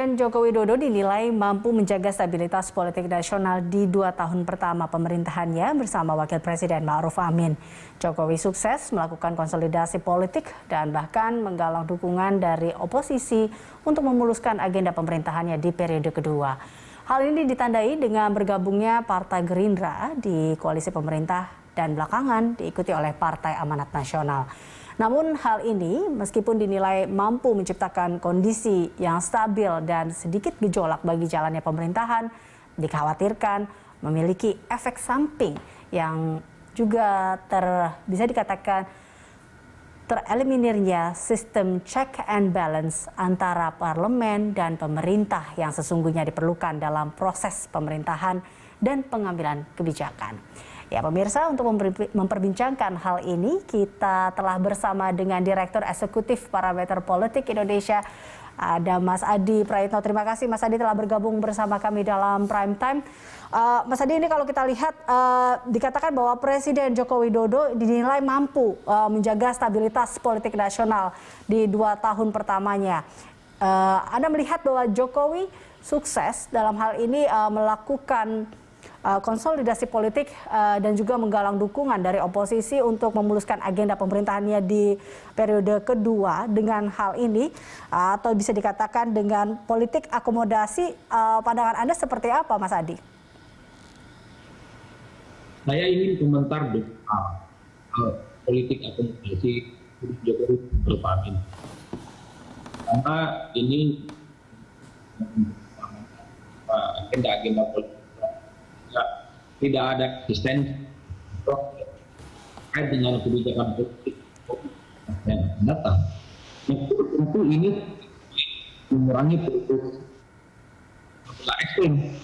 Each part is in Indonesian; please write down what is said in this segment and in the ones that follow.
Joko Widodo dinilai mampu menjaga stabilitas politik nasional di 2 tahun pertama pemerintahannya bersama Wakil Presiden Ma'ruf Amin. Jokowi sukses melakukan konsolidasi politik dan bahkan menggalang dukungan dari oposisi untuk memuluskan agenda pemerintahannya di periode kedua. Hal ini ditandai dengan bergabungnya Partai Gerindra di koalisi pemerintah dan belakangan diikuti oleh Partai Amanat Nasional. Namun hal ini meskipun dinilai mampu menciptakan kondisi yang stabil dan sedikit gejolak bagi jalannya pemerintahan, dikhawatirkan memiliki efek samping yang juga bisa dikatakan tereliminirnya sistem check and balance antara parlemen dan pemerintah yang sesungguhnya diperlukan dalam proses pemerintahan dan pengambilan kebijakan. Ya pemirsa, untuk memperbincangkan hal ini kita telah bersama dengan Direktur Eksekutif Parameter Politik Indonesia, ada Mas Adi Praitno. Terima kasih Mas Adi telah bergabung bersama kami dalam Prime Time. Mas Adi, ini kalau kita lihat dikatakan bahwa Presiden Joko Widodo dinilai mampu menjaga stabilitas politik nasional di 2 tahun pertamanya. Anda melihat bahwa Jokowi sukses dalam hal ini melakukan konsolidasi politik dan juga menggalang dukungan dari oposisi untuk memuluskan agenda pemerintahannya di periode kedua dengan hal ini, atau bisa dikatakan dengan politik akomodasi. Pandangan Anda seperti apa, Mas Adi? Saya ingin komentar politik akomodasi Jokowi Ma'ruf Amin, karena ini agenda politik tidak ada eksistensi terkait dengan kebijakan politik yang datang. Tentu ini mengurangi politik ekstrim.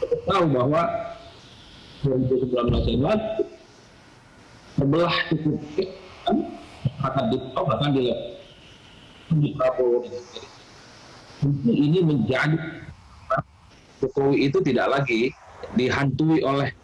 Kita tahu bahwa 2019 yang lalu sebelah cukup akan ditolak bahkan di Prabowo. Tentu ini menjadi Jokowi itu tidak lagi dihantui oleh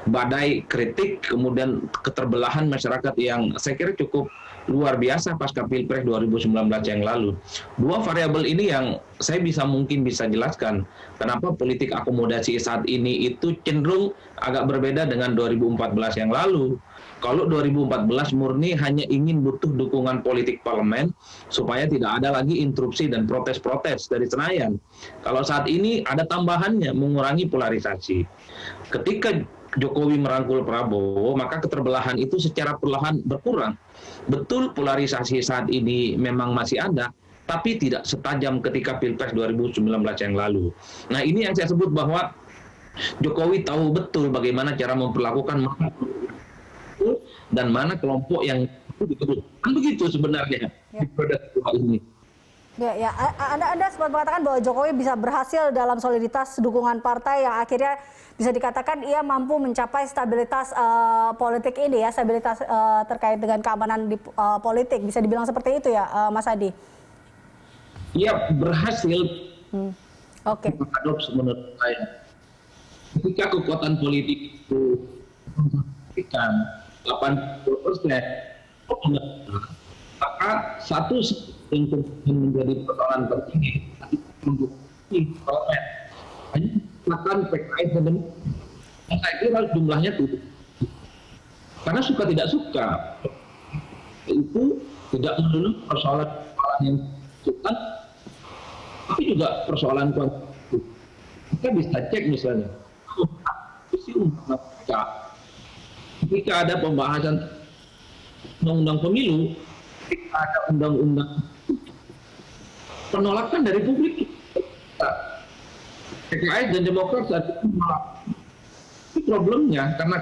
badai kritik, kemudian keterbelahan masyarakat yang saya kira cukup luar biasa pasca Pilpres 2019 yang lalu. Dua variabel ini yang saya mungkin bisa jelaskan kenapa politik akomodasi saat ini itu cenderung agak berbeda dengan 2014 yang lalu. Kalau 2014 murni hanya ingin butuh dukungan politik parlemen supaya tidak ada lagi interupsi dan protes-protes dari Senayan. Kalau saat ini ada tambahannya, mengurangi polarisasi. Ketika Jokowi merangkul Prabowo, maka keterbelahan itu secara perlahan berkurang. Betul polarisasi saat ini memang masih ada, tapi tidak setajam ketika Pilpres 2019 yang lalu. Nah ini yang saya sebut bahwa Jokowi tahu betul bagaimana cara memperlakukan dan mana kelompok yang begitu sebenarnya di produk ini. Ya, Anda sempat mengatakan bahwa Jokowi bisa berhasil dalam soliditas dukungan partai yang akhirnya bisa dikatakan ia mampu mencapai stabilitas politik ini ya, stabilitas terkait dengan keamanan di politik, bisa dibilang seperti itu ya, Mas Adi? Iya, berhasil. Oke. Paradoks menurut saya. Ketika kekuatan politik itu membuktikan 80%, maka satu yang menjadi persoalan penting untuk parlemen hanya silakan PKS dan saya kira jumlahnya tuh karena suka tidak suka itu tidak melulu persoalan yang suka, tapi juga persoalan kuantitatif. Kita bisa cek misalnya ketika ada pembahasan undang-undang pemilu, ketika ada undang-undang penolakan dari publik, PKS dan Demokrat saat itu menolak. Itu problemnya karena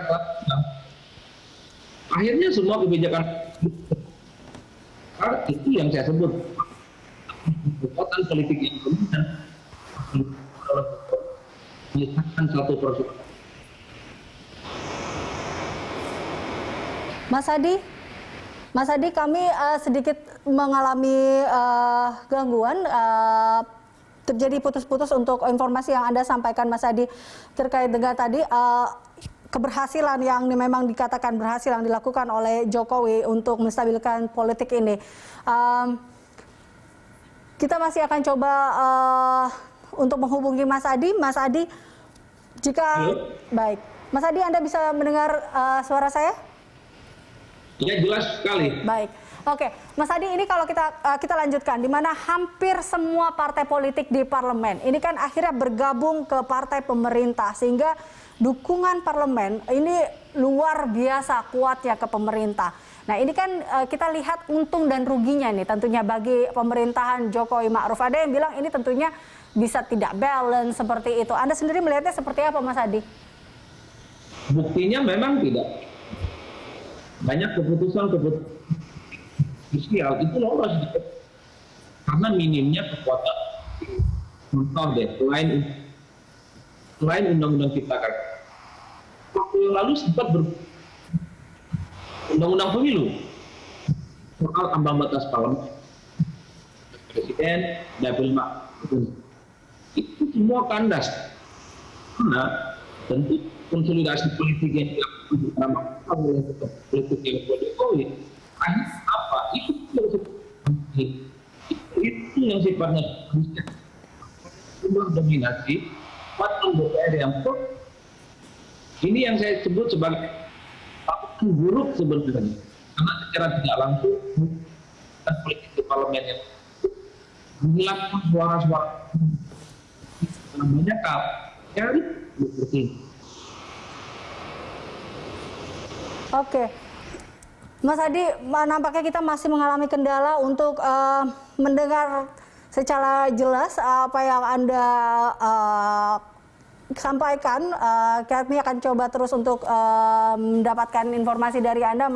akhirnya semua kebijakan itu yang saya sebut kekuatan politik yang kemudian menyelesaikan satu persoalan. Mas Adi, kami sedikit mengalami gangguan, terjadi putus-putus untuk informasi yang Anda sampaikan, Mas Adi, terkait dengan tadi keberhasilan yang memang dikatakan berhasil yang dilakukan oleh Jokowi untuk menstabilkan politik ini. Kita masih akan coba untuk menghubungi Mas Adi. Mas Adi, jika Halo? baik, Mas Adi, Anda bisa mendengar suara saya? Ya, jelas sekali. Baik, oke, Mas Adi, ini kalau kita lanjutkan, di mana hampir semua partai politik di parlemen ini kan akhirnya bergabung ke partai pemerintah, sehingga dukungan parlemen ini luar biasa kuatnya ke pemerintah. Nah, ini kan kita lihat untung dan ruginya nih tentunya bagi pemerintahan Jokowi Ma'ruf. Ada yang bilang ini tentunya bisa tidak balance seperti itu. Anda sendiri melihatnya seperti apa, Mas Adi? Buktinya memang tidak. Banyak keputusan sosial itu lolos karena minimnya kekuatan. Contoh deh, selain undang-undang cipta kerja, waktu yang lalu sempat undang-undang pemilu soal ambang batas parlemen, presiden, dapil makmur, itu semua kandas karena tentu konsolidasi politik yang dilakukan oleh politik yang Jokowi akhirnya apa? Itu yang sifatnya dominasi kekuatan DPR yang ini yang saya sebut sebagai faktor buruk sebenarnya, karena secara tidak langsung politik di parlemen yang menghilangkan suara-suara banyak kali seperti ini. Oke, Mas Adi, nampaknya kita masih mengalami kendala untuk mendengar secara jelas apa yang Anda sampaikan. Kami akan coba terus untuk mendapatkan informasi dari Anda,